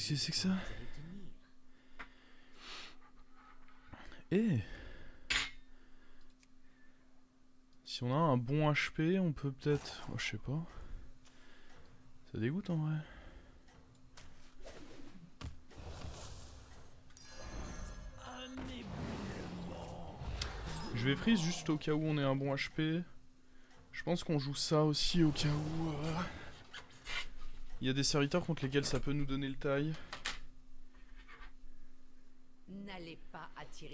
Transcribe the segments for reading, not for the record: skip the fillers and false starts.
Qu'est-ce que c'est que ça? Eh, si on a un bon HP, on peut peut-être... Oh, je sais pas. Ça dégoûte en vrai. Je vais freeze juste au cas où on ait un bon HP. Je pense qu'on joue ça aussi au cas où... Il y a des serviteurs contre lesquels ça peut nous donner le taille.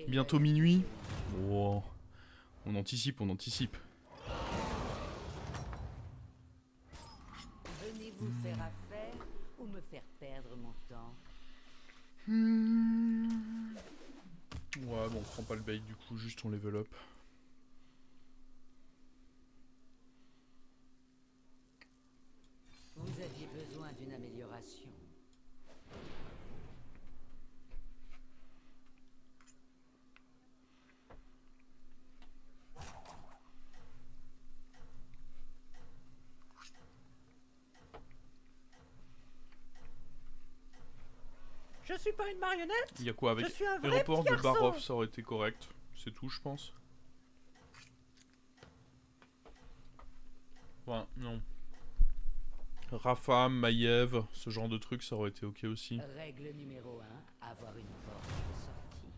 Bientôt minuit. Oh. On anticipe, on anticipe. Venez vous faire affaire ou me faire perdre mon temps? Ouais, bon, on prend pas le bait du coup, juste on level up. Vous aviez besoin d'une amélioration. Je suis pas une marionnette. Il y a quoi avec Je suis un vrai l'aéroport petit de garçon. Barov, ça aurait été correct. C'est tout, je pense. Ouais, non. Rafam, Maiev, ce genre de truc, ça aurait été ok aussi. Règle numéro 1, avoir une porte de sortie.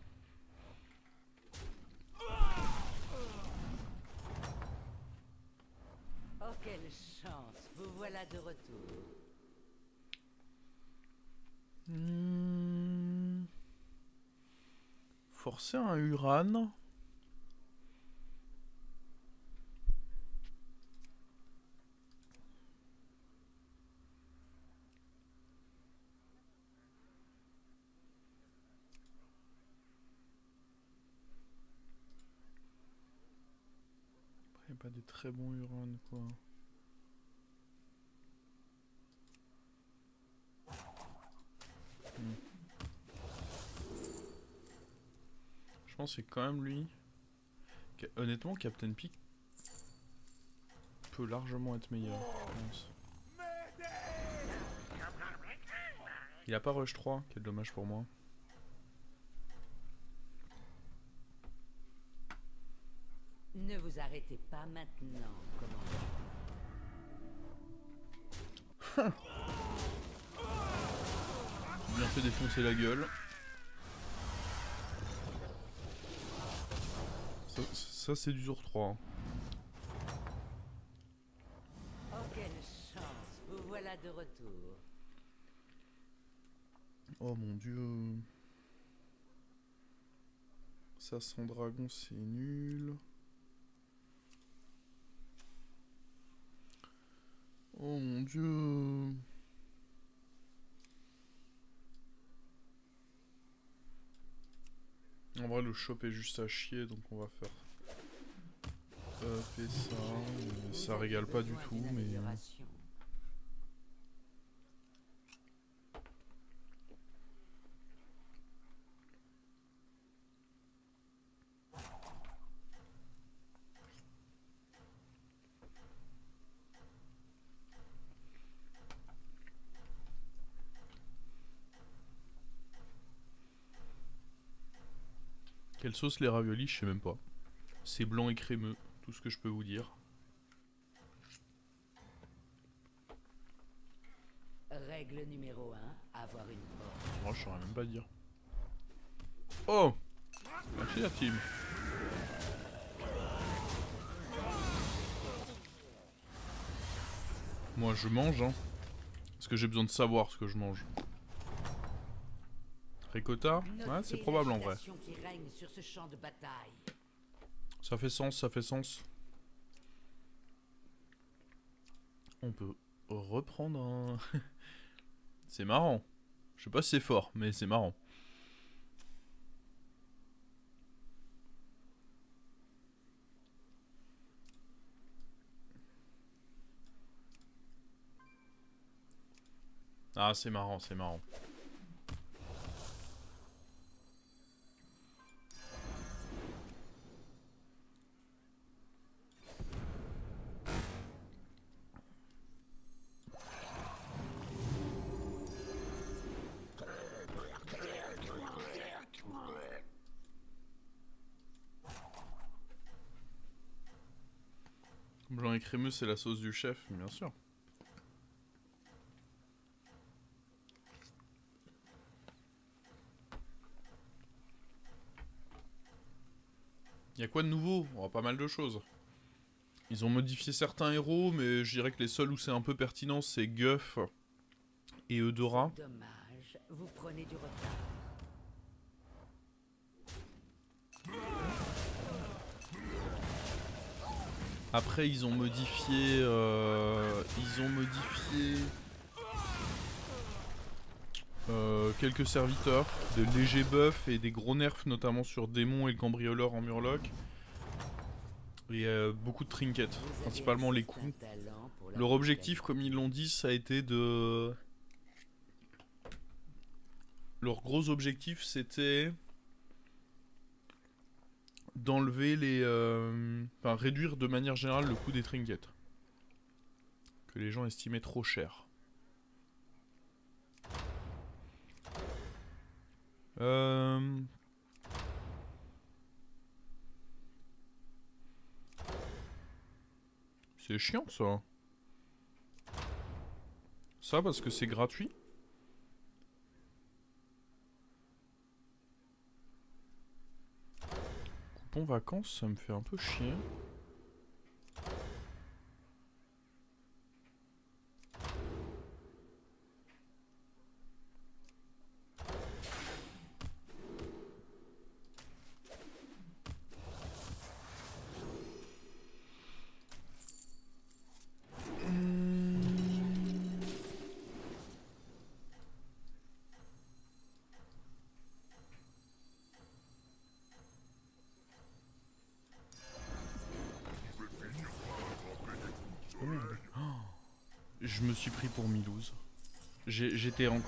Oh, quelle chance, vous voilà de retour. Forcer un Uran. Après, y a pas des très bons Uran quoi. Je pense que c'est quand même lui. Honnêtement, Captain Peak peut largement être meilleur, je pense. Il a pas Rush 3, quel dommage pour moi. Ne vous arrêtez pas maintenant, commandant. Bien fait défoncer la gueule. Ça c'est du jour 3. Oh, quelle chance, vous voilà de retour. Oh mon dieu. Ça sans dragon c'est nul. Oh mon dieu. En vrai le shop est juste à chier donc on va faire fait ça. Ça régale pas du tout mais... Quelle sauce les raviolis, je sais même pas. C'est blanc et crémeux, tout ce que je peux vous dire. Règle numéro 1, avoir une porte. Moi je saurais même pas dire. Oh! Merci la team. Moi je mange hein. Parce que j'ai besoin de savoir ce que je mange. Ricotta? Ouais, c'est probable en vrai. Ça fait sens, ça fait sens. On peut reprendre un... C'est marrant. Je sais pas si c'est fort, mais c'est marrant. Ah, c'est marrant, c'est marrant. Blanc et crémeux, c'est la sauce du chef, bien sûr. Y a quoi de nouveau? Oh, pas mal de choses. Ils ont modifié certains héros, mais je dirais que les seuls où c'est un peu pertinent, c'est Guff et Eudora. Dommage, vous prenez du retard. Après, ils ont modifié... quelques serviteurs, de légers buffs et des gros nerfs, notamment sur Démon et le cambrioleur en Murloc. Et beaucoup de trinkets, principalement les coups. Leur objectif, comme ils l'ont dit, ça a été de... Leur gros objectif, c'était... d'enlever les... Enfin, réduire de manière générale le coût des trinkets. Que les gens estimaient trop cher. C'est chiant ça. Ça parce que c'est gratuit. Coupon vacances, ça me fait un peu chier. Je me suis pris pour Milouz. J'étais en...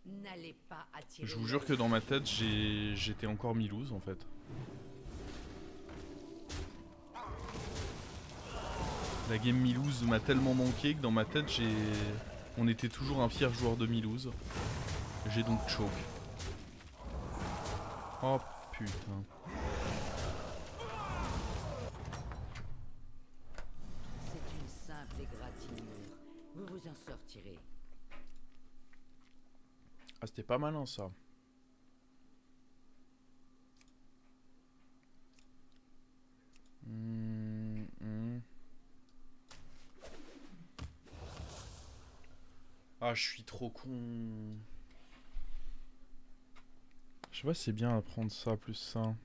N'allez pas attirer. Je vous jure que dans ma tête, j'étais encore Milouz en fait. La game Milouz m'a tellement manqué que dans ma tête, on était toujours un fier joueur de Milouz. J'ai donc choke. Oh putain. C'est une simple égratignure. Vous vous en sortirez. Ah, c'était pas malin ça. Ah, je suis trop con. Je sais pas si c'est bien à prendre ça plus ça.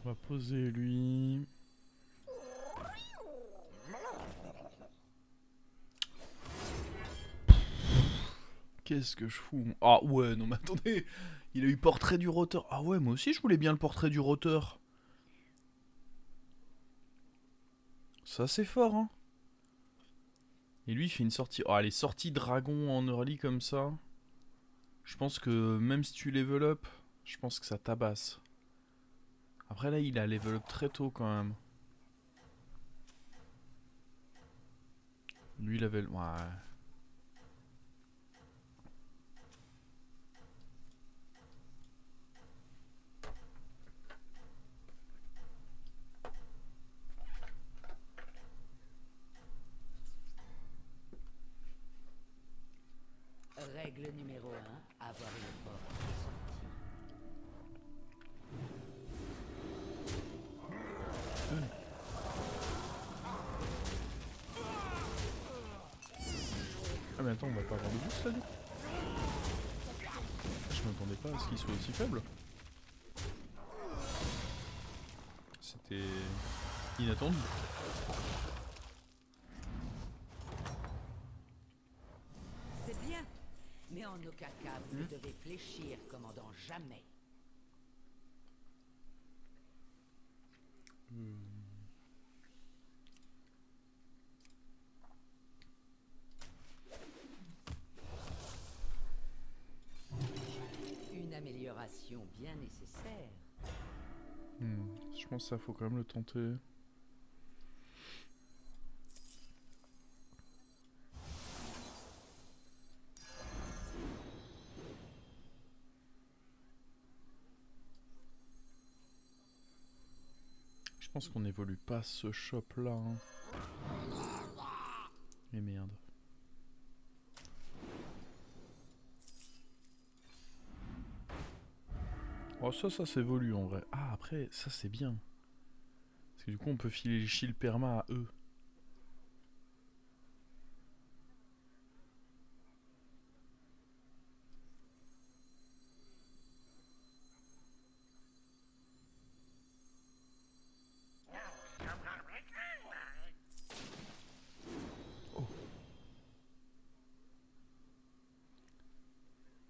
On va poser lui. Qu'est-ce que je fous? Ah ouais, non mais attendez. Il a eu portrait du roteur. Ah ouais, moi aussi je voulais bien le portrait du roteur. Ça c'est fort hein. Et lui il fait une sortie. Oh les sorties dragon en early comme ça. Je pense que même si tu level up, je pense que ça tabasse. Après là il a level up très tôt quand même. Lui level... Ouais. Règle numéro 1, avoir une porte de sortie. Ah mais attends, on va pas avoir de boost là du coup. Je m'attendais pas à ce qu'il soit aussi faible. C'était inattendu. C'est bien, mais en aucun cas vous ne devez fléchir, commandant, jamais. Une amélioration bien nécessaire. Je pense que ça faut quand même le tenter. Je pense qu'on n'évolue pas ce shop là. Hein. Et merde. Oh ça s'évolue en vrai. Ah après ça c'est bien. Parce que du coup on peut filer les shields perma à eux.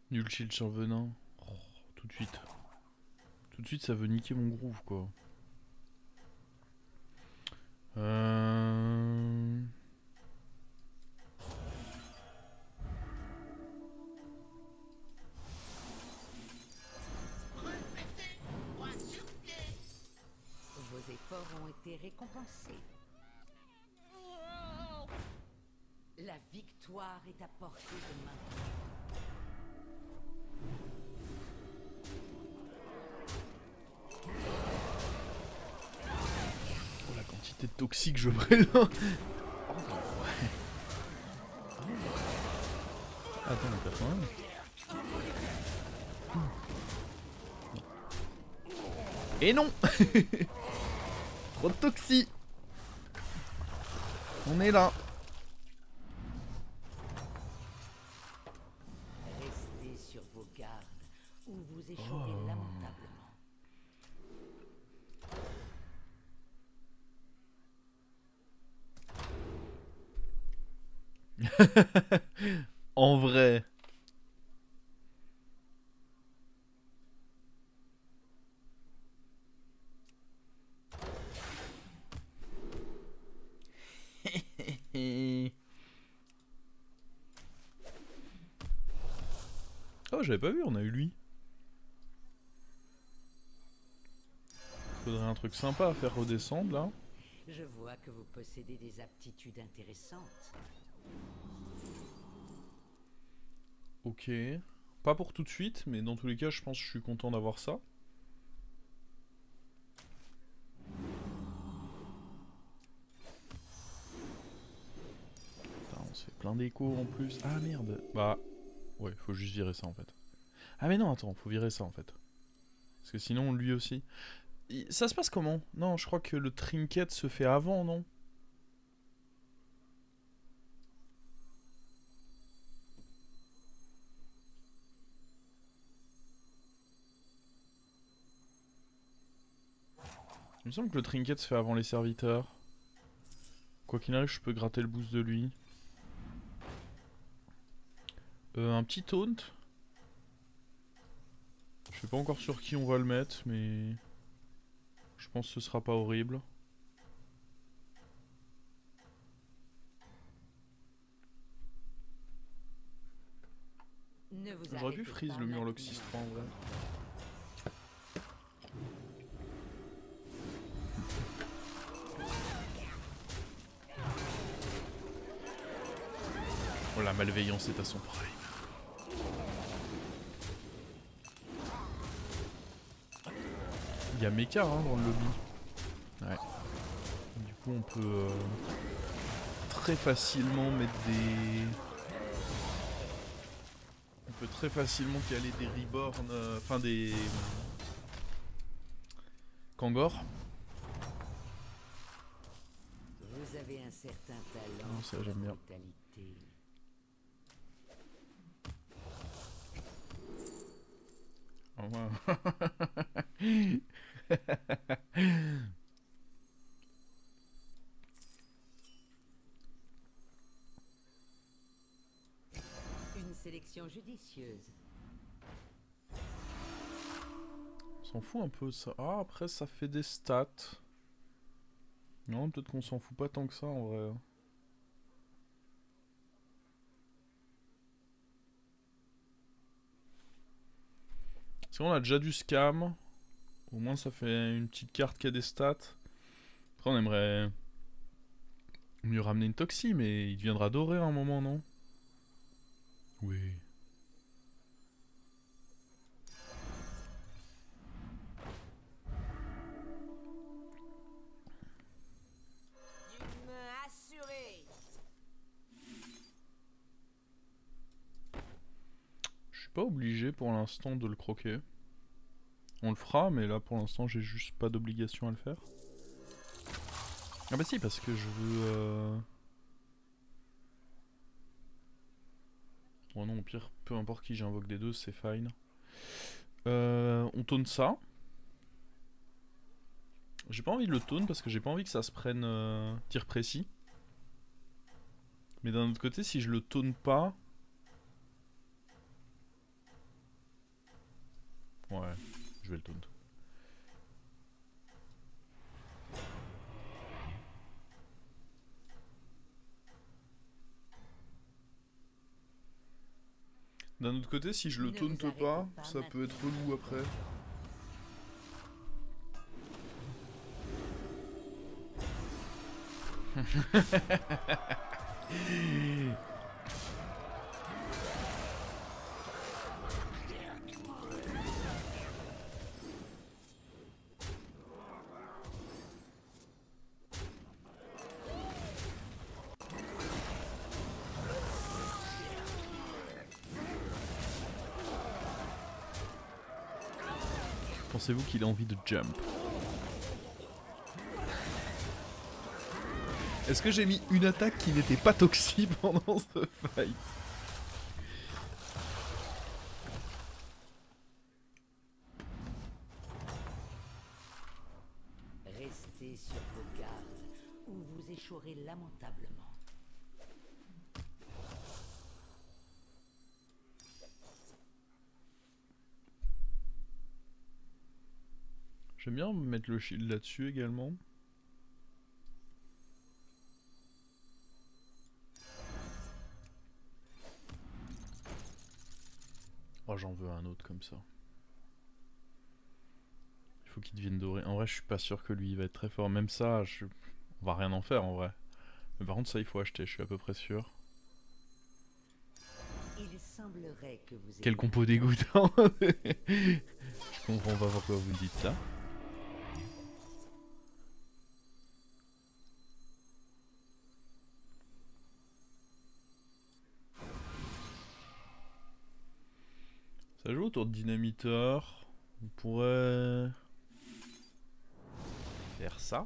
Nul shield sur venin. Oh, tout de suite. Tout de suite ça veut niquer mon groove quoi. Vos efforts ont été récompensés. La victoire est à portée de main. Oh la quantité de toxiques je présente. Oh, ouais. Attends, on perd quand même. Et non. Trop de toxi. On est là. Restez sur vos gardes ou vous échouerez lamentablement. En vrai. Oh, j'avais pas vu, on a eu lui. Faudrait un truc sympa à faire redescendre là. Je vois que vous possédez des aptitudes intéressantes. Ok. Pas pour tout de suite, mais dans tous les cas, je pense que je suis content d'avoir ça. Putain, on se fait plein d'échos en plus. Ah merde. Bah, ouais, faut juste virer ça en fait. Ah mais non, attends, faut virer ça en fait. Parce que sinon, lui aussi. Ça se passe comment? Non, je crois que le trinket se fait avant, non? Il me semble que le trinket se fait avant les serviteurs. Quoi qu'il arrive, je peux gratter le boost de lui. Un petit taunt. Je suis pas encore sur qui on va le mettre, mais... je pense que ce sera pas horrible. J'aurais pu freeze le Murloc 6-3 en vrai. Oh la malveillance est à son prime. Il y a Mecha hein, dans le lobby. Ouais. Du coup on peut très facilement mettre des... on peut très facilement caler des reborn, enfin des... Kangor. Vous avez un certain talent. Non, ça j'aime bien. Oh, wow. Une sélection judicieuse. On s'en fout un peu ça. Ah après ça fait des stats. Non peut-être qu'on s'en fout pas tant que ça en vrai. Si on a déjà du scam, au moins ça fait une petite carte qui a des stats. Après on aimerait mieux ramener une Toxie, mais il deviendra doré à un moment, non? Oui. Je suis pas obligé pour l'instant de le croquer. On le fera, mais là pour l'instant j'ai juste pas d'obligation à le faire. Ah bah si, parce que je veux... Bon non, au pire, peu importe qui j'invoque des deux, c'est fine. On taunt ça. J'ai pas envie de le taunt parce que j'ai pas envie que ça se prenne tir précis. Mais d'un autre côté, si je le taunt pas... Ouais, je vais le taunt. D'un autre côté, si je le taunt pas, ça peut être relou après. Pensez-vous qu'il a envie de jump? Est-ce que j'ai mis une attaque qui n'était pas toxique pendant ce fight? Restez sur vos gardes, ou vous échouerez lamentablement. J'aime bien mettre le shield là-dessus également. Oh, j'en veux un autre comme ça. Il faut qu'il devienne doré. En vrai, je suis pas sûr que lui il va être très fort. Même ça, on va rien en faire en vrai. Mais par contre, ça il faut acheter, je suis à peu près sûr. Il semblerait que vous Quel compo dégoûtant. Je comprends pas pourquoi vous dites ça. Ça joue autour de dynamiteur. On pourrait faire ça.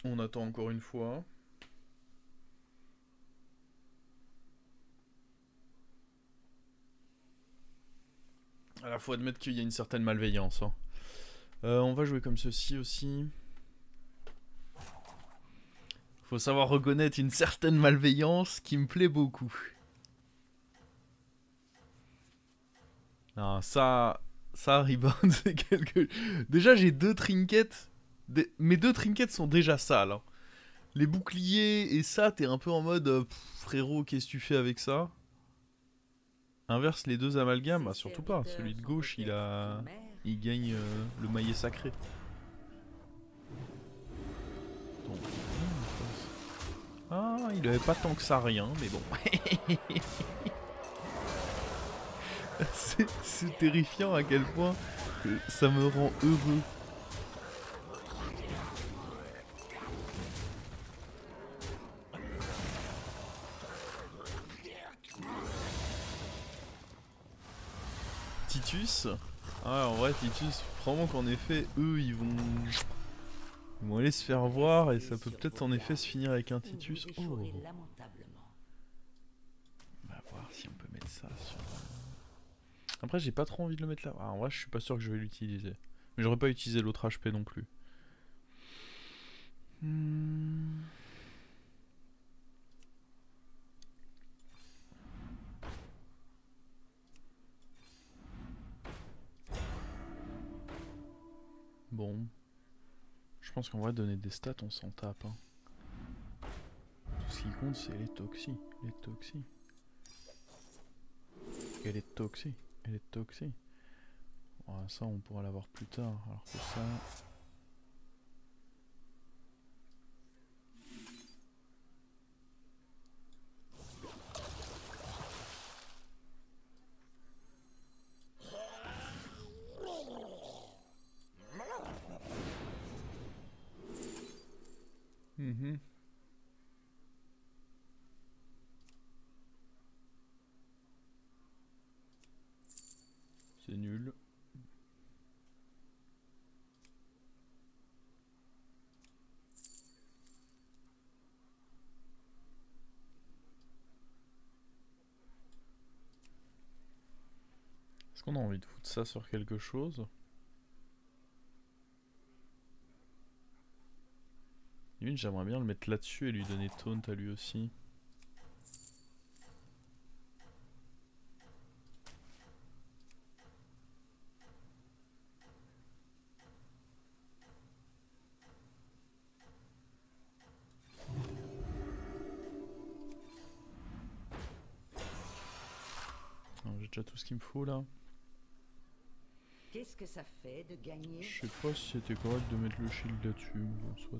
On attend encore une fois. À la fois admettre qu'il y a une certaine malveillance. Hein. On va jouer comme ceci aussi. Faut savoir reconnaître une certaine malveillance qui me plaît beaucoup. Non, ça Rebound, c'est quelque... Déjà, j'ai deux trinkets. Mes deux trinkets sont déjà sales. Hein. Les boucliers et ça, t'es un peu en mode... frérot, qu'est-ce que tu fais avec ça? Inverse les deux amalgames, bah surtout pas. Celui de gauche, il gagne le maillet sacré. Donc, ah, il avait pas tant que ça rien, mais bon. C'est terrifiant à quel point ça me rend heureux. Titus. Ah, en vrai, Titus, probablement qu'en effet, eux, ils vont aller se faire voir et ça peut peut-être en effet se finir avec un Titus. Oh. On va voir si on peut mettre ça sur... Après, j'ai pas trop envie de le mettre là. Ah, en vrai, je suis pas sûr que je vais l'utiliser. Mais j'aurais pas utilisé l'autre HP non plus. Bon. Je pense qu'on va donner des stats, on s'en tape. Hein. Tout ce Ce qui compte, c'est les toxis. Les toxis. Et les toxis. Et les toxis. Ouais, ça, on pourra l'avoir plus tard. Alors que ça... C'est nul. Est-ce qu'on a envie de foutre ça sur quelque chose? Limite, j'aimerais bien le mettre là-dessus et lui donner taunt à lui aussi. J'ai déjà tout ce qu'il me faut là. Qu'est-ce que ça fait de gagner? Je sais pas si c'était correct de mettre le shield là-dessus, bon, soit.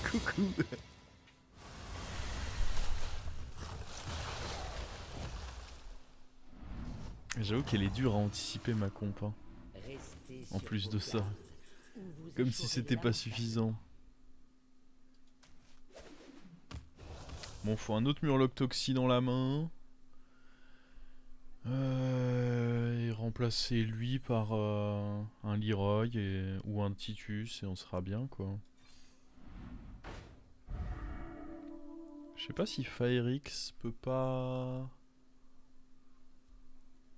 Coucou. J'avoue qu'elle est dure à anticiper ma comp, hein. En plus de ça. Comme si c'était pas suffisant. Bon, faut un autre Murloc Toxie dans la main. Et remplacer lui par un Leroy ou un Titus et on sera bien quoi. Je sais pas si Firix peut pas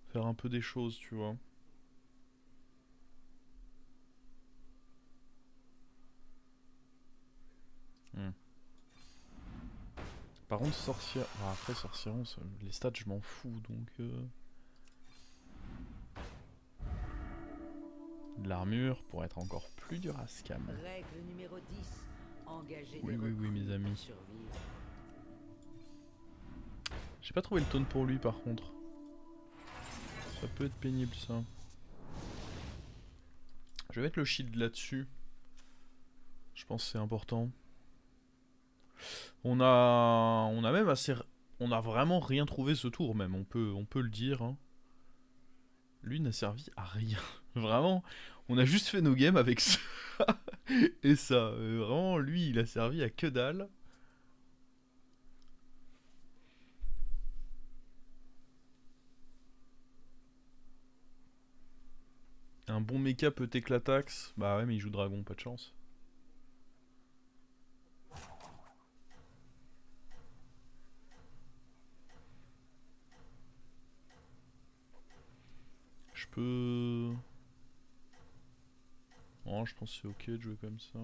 faire un peu des choses, tu vois. Par contre, sorcière... Ah, après, sorcieron, les stats, je m'en fous, donc... De l'armure pour être encore plus dur à scam. Règle numéro 10. Engager Oui, des oui, oui, mes recrues amis. pour survivre. J'ai pas trouvé le taunt pour lui, par contre. Ça peut être pénible, ça. Je vais mettre le shield là-dessus. Je pense que c'est important. On a même assez... On a vraiment rien trouvé ce tour, même. On peut le dire, hein. Lui n'a servi à rien. Vraiment, on a juste fait nos games avec ça. Et ça. Vraiment, lui, il a servi à que dalle. Un bon mecha peut éclatax. Bah ouais, mais il joue dragon, pas de chance. Je peux... Oh, je pense que c'est ok de jouer comme ça.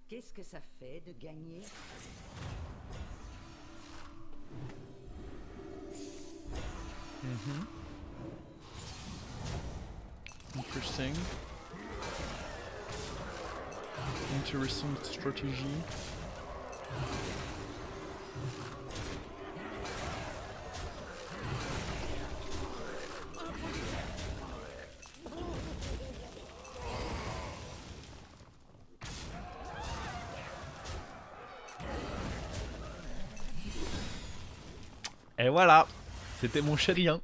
Qu'est-ce que ça fait de gagner? Interesting. Interesting strategy. Et voilà, c'était mon chérien.